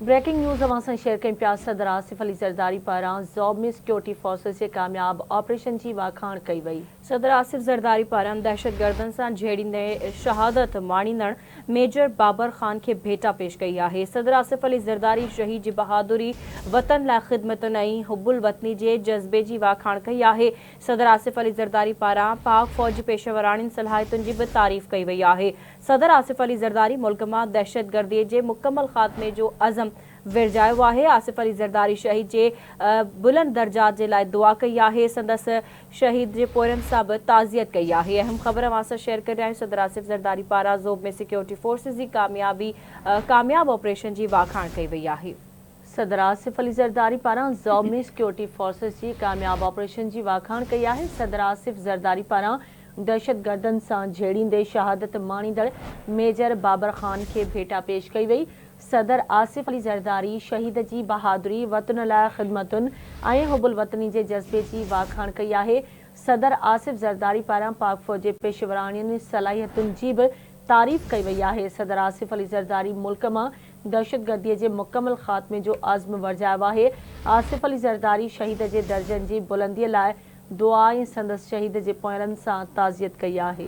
Breaking news अवां share कयूं पिया। सदर आसिफ अली ज़रदारी पारां ज़ौब में सिक्योरिटी फोर्सेस जे कामयाब ऑपरेशन की वाखाण कई वई। सदर आसिफ ज़रदारी पारां दहशतगर्दन सां झेड़ींदे शहादत माणींदड़ मेजर बाबर ख़ान के भेटा पेश कई है। सदर आसिफ अली ज़रदारी शहीद जी बहादुरी, वतन लाइ ख़िदमतुनि ऐं हुब्बुल वतनी जे जज़्बे की वाखाण कई है। सदर आसिफ अली ज़रदारी पारां पाक फ़ौज पेशेवरानी सलाहियतुनि की भी तारीफ़ कई वई है। सदर आसिफ अली ज़रदारी मुल्क में दहशतगर्दी के मुकम्मल ख़ात्मे जो अज़म विरजायो है। आसिफ अली ज़रदारी शहीद के बुलंद दर्जात के लिए दुआ कई है। संदस शहीद के पोरन सां भी ताज़ियत कई है। अहम खबर अवां सां शेयर कर रहा आहियूं। सदर आसिफ ज़रदारी पारां ज़ोब में सिक्योरिटी फोर्सेस की कामयाब ऑपरेशन की वाखाण कई वई है। सदर आसिफ अली ज़रदारी पारां ज़ौब में सिक्योरिटी फोर्सेस की कामयाब ऑपरेशन की वाखाण कई है। सदर आसिफ ज़रदारी पारां दहशतगर्दन सां झेड़ींदे शहादत माणींदड़ मेजर बाबर ख़ान के भेटा पेश कई वई। सदर आसिफ अली ज़रदारी शहीद की बहादुरी, वतन लाइ ख़िदमतुनि ऐं हुब्बुल वतनी जे जज़्बे की वाखाण कई है। सदर आसिफ ज़रदारी पारां पाक फ़ौज पेशेवरानी सलाहियतुनि की भी तारीफ़ कई वई है। सदर आसिफ अली ज़रदारी मुल्क में दहशतगर्दी के मुकम्मल ख़ात्मे जो आज़म वर्जायो है। आसिफ अली ज़रदारी शहीद के दर्जन की बुलंदी लाइ दुआ ऐं संदसि शहीद के पोरन सां ताज़ियत कई है।